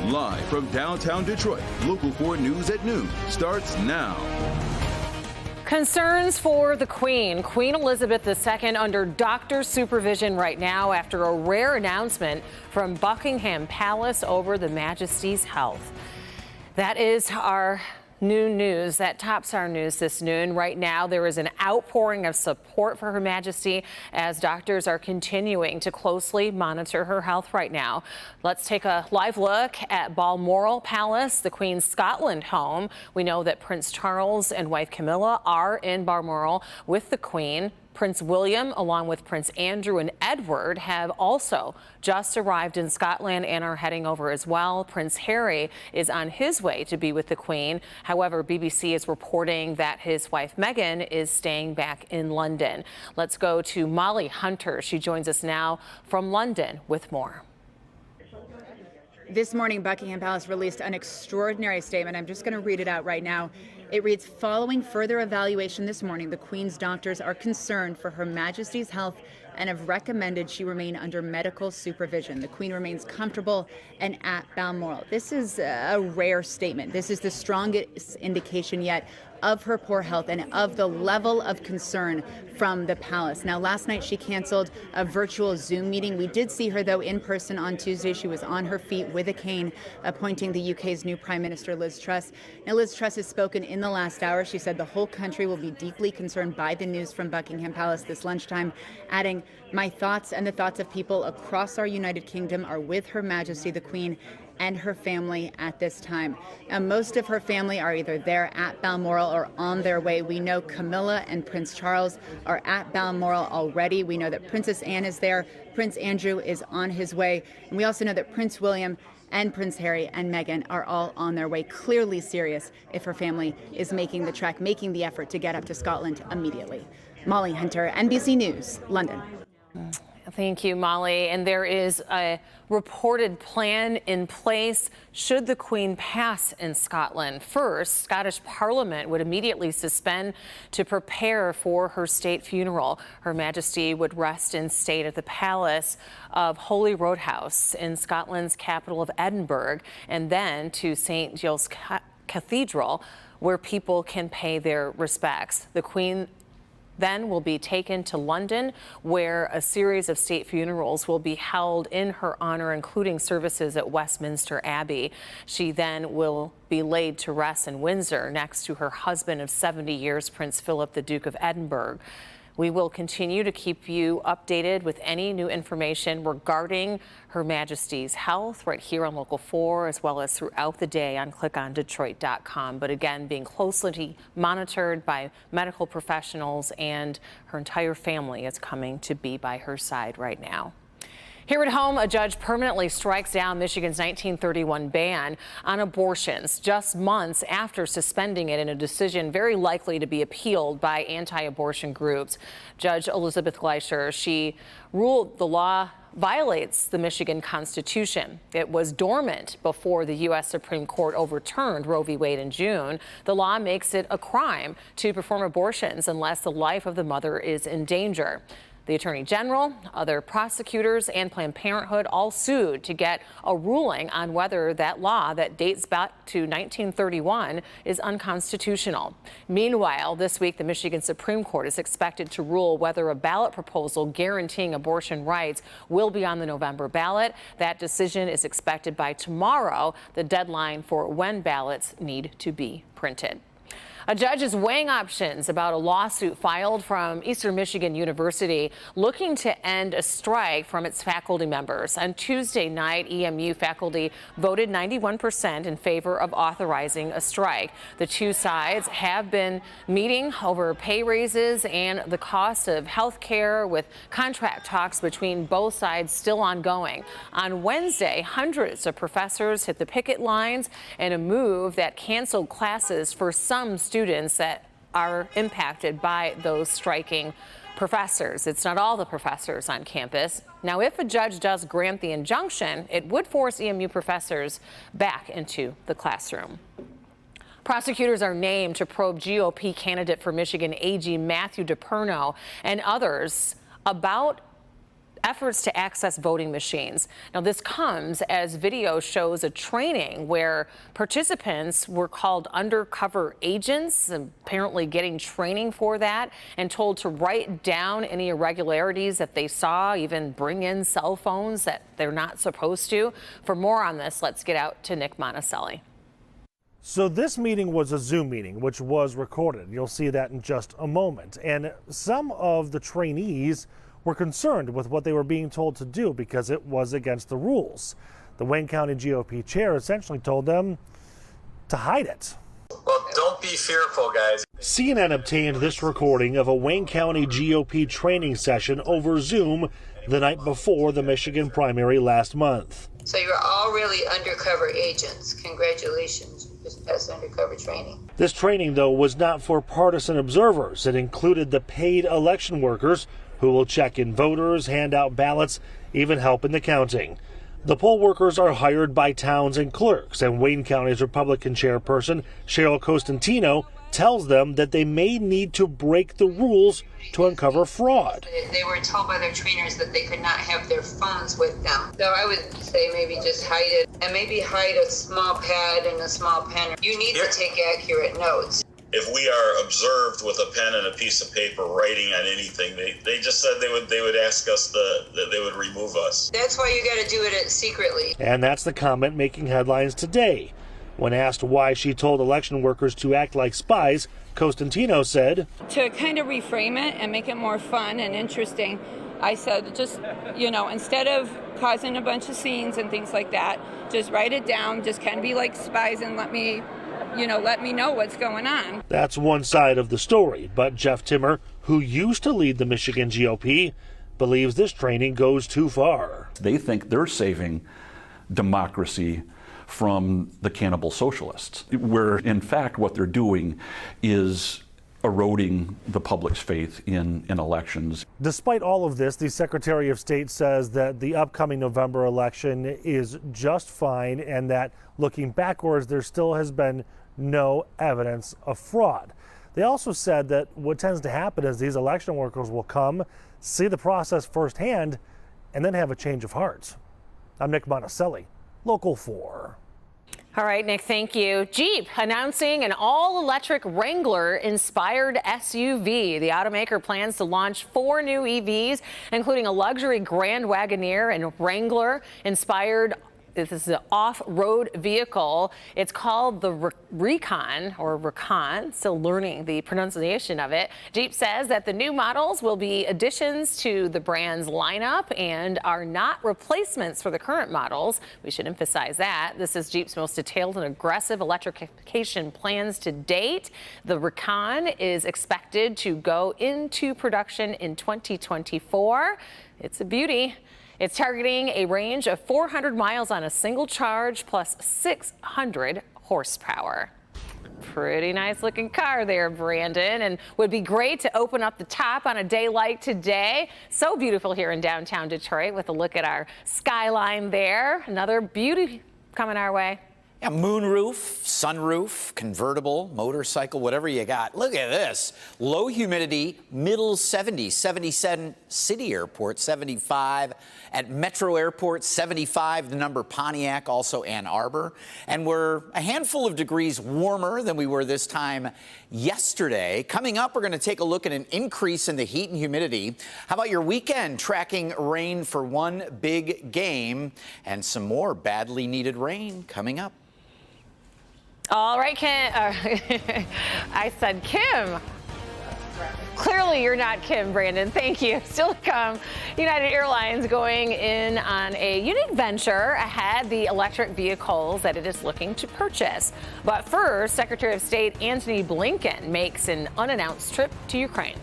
Live from downtown Detroit, Local 4 News at noon starts now. Concerns for the Queen. Queen Elizabeth II under doctor's supervision right now after a rare announcement from Buckingham Palace over the Majesty's health. That is our noon news. That tops our news this noon. Right now, there is an outpouring of support for Her Majesty as doctors are continuing to closely monitor her health right now. Let's take a live look at Balmoral Palace, the Queen's Scotland home. We know that Prince Charles and wife Camilla are in Balmoral with the Queen. Prince William, along with Prince Andrew and Edward, have also just arrived in Scotland and are heading over as well. Prince Harry is on his way to be with the Queen. However, BBC is reporting that his wife Meghan is staying back in London. Let's go to Molly Hunter. She joins us now from London with more. This morning, Buckingham Palace released an extraordinary statement. I'm just going to read it out right now. It reads, following further evaluation this morning, the Queen's doctors are concerned for Her Majesty's health and have recommended she remain under medical supervision. The Queen remains comfortable and at Balmoral. This is a rare statement. This is the strongest indication yet of her poor health and of the level of concern from the palace. Now, last night she canceled a virtual Zoom meeting. We did see her, though, in person on Tuesday. She was on her feet with a cane, appointing the UK's new Prime Minister, Liz Truss. Now, Liz Truss has spoken in the last hour. She said the whole country will be deeply concerned by the news from Buckingham Palace this lunchtime, adding, my thoughts and the thoughts of people across our United Kingdom are with Her Majesty the Queen and her family at this time. Now, most of her family are either there at Balmoral or on their way. We know Camilla and Prince Charles are at Balmoral already. We know that Princess Anne is there. Prince Andrew is on his way. And we also know that Prince William and Prince Harry and Meghan are all on their way, clearly serious if her family is making the trek, making the effort to get up to Scotland immediately. Molly Hunter, NBC News, London. Thank you, Molly. And there is a reported plan in place should the Queen pass in Scotland. First, Scottish Parliament would immediately suspend to prepare for her state funeral. Her Majesty would rest in state at the Palace of Holy Road House in Scotland's capital of Edinburgh, and then to St. Giles Cathedral, where people can pay their respects. The Queen then will be taken to London, where a series of state funerals will be held in her honor, including services at Westminster Abbey. She then will be laid to rest in Windsor next to her husband of 70 years, Prince Philip, the Duke of Edinburgh. We will continue to keep you updated with any new information regarding Her Majesty's health right here on Local 4, as well as throughout the day on clickondetroit.com. But again, being closely monitored by medical professionals, and her entire family is coming to be by her side right now. Here at home, a judge permanently strikes down Michigan's 1931 ban on abortions just months after suspending it in a decision very likely to be appealed by anti-abortion groups. Judge Elizabeth Gleicher, she ruled the law violates the Michigan Constitution. It was dormant before the U.S. Supreme Court overturned Roe v. Wade in June. The law makes it a crime to perform abortions unless the life of the mother is in danger. The Attorney General, other prosecutors, and Planned Parenthood all sued to get a ruling on whether that law that dates back to 1931 is unconstitutional. Meanwhile, this week, the Michigan Supreme Court is expected to rule whether a ballot proposal guaranteeing abortion rights will be on the November ballot. That decision is expected by tomorrow, the deadline for when ballots need to be printed. A judge is weighing options about a lawsuit filed from Eastern Michigan University looking to end a strike from its faculty members. On Tuesday night, EMU faculty voted 91% in favor of authorizing a strike. The two sides have been meeting over pay raises and the cost of health care, with contract talks between both sides still ongoing. On Wednesday, hundreds of professors hit the picket lines in a move that canceled classes for some students that are impacted by those striking professors. It's not all the professors on campus. Now, if a judge does grant the injunction, it would force EMU professors back into the classroom. Prosecutors are named to probe GOP candidate for Michigan AG Matthew DePerno and others about efforts to access voting machines. Now, this comes as video shows a training where participants were called undercover agents, apparently getting training for that, and told to write down any irregularities that they saw, even bring in cell phones that they're not supposed to. For more on this, let's get out to Nick Monticelli. So this meeting was a Zoom meeting, which was recorded. You'll see that in just a moment. And some of the trainees were concerned with what they were being told to do because it was against the rules. The Wayne County GOP chair essentially told them to hide it. Well, don't be fearful, guys. CNN obtained this recording of a Wayne County GOP training session over Zoom the night before the Michigan primary last month. So you're all really undercover agents. Congratulations. Just passed undercover training. This training, though, was not for partisan observers. It included the paid election workers who will check in voters, hand out ballots, even help in the counting. The poll workers are hired by towns and clerks, and Wayne County's Republican chairperson, Cheryl Costantino, tells them that they may need to break the rules to uncover fraud. They were told by their trainers that they could not have their phones with them. So I would say maybe just hide it, and maybe hide a small pad and a small pen. You need to take accurate notes. If we are observed with a pen and a piece of paper writing on anything, they just said they would ask us that they would remove us. That's why you got to do it secretly. And that's the comment making headlines today. When asked why she told election workers to act like spies, Costantino said, to kind of reframe it and make it more fun and interesting, I said, just, instead of causing a bunch of scenes and things like that, just write it down, just kind of be like spies and let me know what's going on. That's one side of the story, but Jeff Timmer, who used to lead the Michigan GOP, believes this training goes too far. They think they're saving democracy from the cannibal socialists, where in fact what they're doing is eroding the public's faith in elections. Despite all of this, the Secretary of State says that the upcoming November election is just fine and that looking backwards, there still has been no evidence of fraud. They also said that what tends to happen is these election workers will come, see the process firsthand, and then have a change of heart. I'm Nick Monticelli, Local 4. All right, Nick, thank you. Jeep announcing an all-electric Wrangler-inspired SUV. The automaker plans to launch 4 new EVs, including a luxury Grand Wagoneer and Wrangler-inspired. This is an off-road vehicle. It's called the Recon, or Recon, still learning the pronunciation of it. Jeep says that the new models will be additions to the brand's lineup and are not replacements for the current models. We should emphasize that. This is Jeep's most detailed and aggressive electrification plans to date. The Recon is expected to go into production in 2024. It's a beauty. It's targeting a range of 400 miles on a single charge plus 600 horsepower. Pretty nice looking car there, Brandon, and would be great to open up the top on a day like today. So beautiful here in downtown Detroit with a look at our skyline there. Another beauty coming our way. Yeah, moonroof, sunroof, convertible, motorcycle, whatever you got. Look at this. Low humidity, middle 70s, 77 City Airport, 75 at Metro Airport, 75 the number Pontiac, also Ann Arbor. And we're a handful of degrees warmer than we were this time yesterday. Coming up, we're going to take a look at an increase in the heat and humidity. How about your weekend? Tracking rain for one big game and some more badly needed rain coming up. All right, Kim. I said Kim. Clearly, you're not Kim, Brandon. Thank you. Still to come, United Airlines going in on a unique venture ahead the electric vehicles that it is looking to purchase. But first, Secretary of State Antony Blinken makes an unannounced trip to Ukraine.